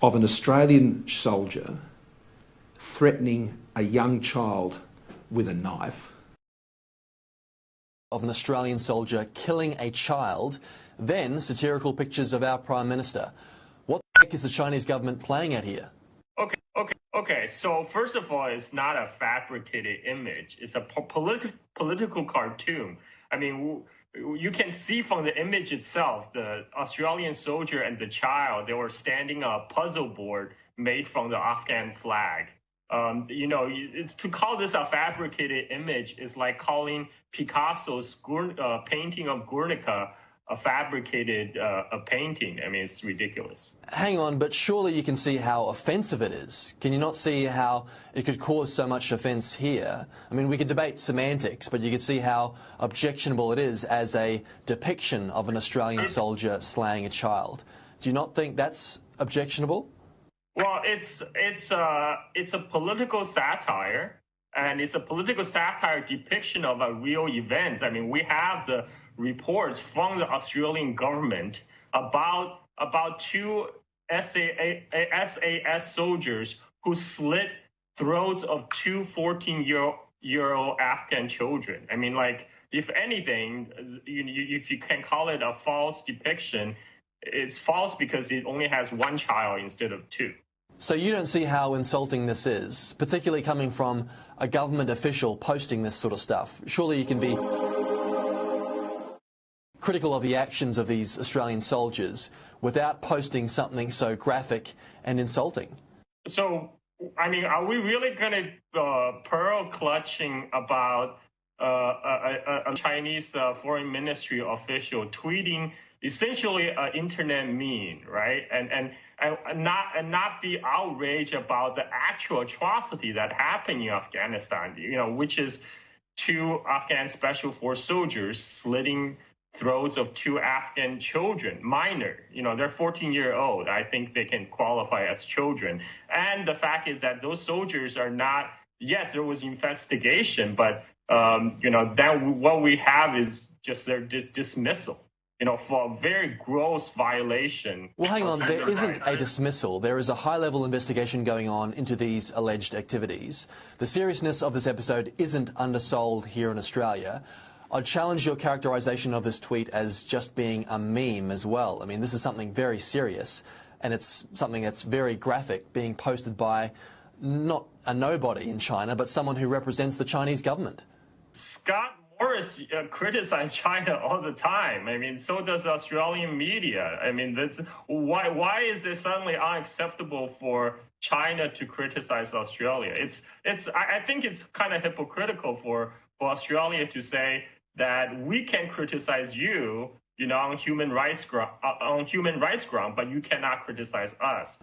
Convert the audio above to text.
of an Australian soldier threatening a young child with a knife. Of an Australian soldier killing a child, then satirical pictures of our Prime Minister. What the heck is the Chinese government playing at here? Okay. So first of all, it's not a fabricated image. It's a political cartoon. I mean, you can see from the image itself, the Australian soldier and the child, they were standing on a puzzle board made from the Afghan flag. To call this a fabricated image is like calling Picasso's painting of Guernica a fabricated painting. I mean, it's ridiculous. Hang on, but surely you can see how offensive it is. Can you not see how it could cause so much offence here? I mean, we could debate semantics, but you could see how objectionable it is as a depiction of an Australian soldier slaying a child. Do you not think that's objectionable? Well, it's a political satire, and it's a political satire depiction of a real events. I mean, we have the reports from the Australian government about two SAS soldiers who slit throats of two 14-year-old Afghan children. I mean, like, if anything, if you can call it a false depiction, it's false because it only has one child instead of two. So you don't see how insulting this is, particularly coming from a government official posting this sort of stuff. Surely you can be critical of the actions of these Australian soldiers without posting something so graphic and insulting. So, I mean, are we really going to pearl clutching about a Chinese foreign ministry official tweeting essentially an internet meme, right? And not be outraged about the actual atrocity that happened in Afghanistan, which is two Afghan Special Force soldiers slitting throats of two Afghan children, minor. They're 14-year-old. I think they can qualify as children. And the fact is that those soldiers are not, yes, there was investigation, but, then what we have is just their dismissal. For a very gross violation. Well, hang on, there isn't a dismissal. There is a high-level investigation going on into these alleged activities. The seriousness of this episode isn't undersold here in Australia. I'd challenge your characterisation of this tweet as just being a meme as well. I mean, this is something very serious, and it's something that's very graphic, being posted by not a nobody in China, but someone who represents the Chinese government. Scott Morris criticize China all the time. I mean, so does Australian media. I mean, that's why is it suddenly unacceptable for China to criticize Australia? I think it's kind of hypocritical for Australia to say that we can criticize you, on human rights ground, but you cannot criticize us.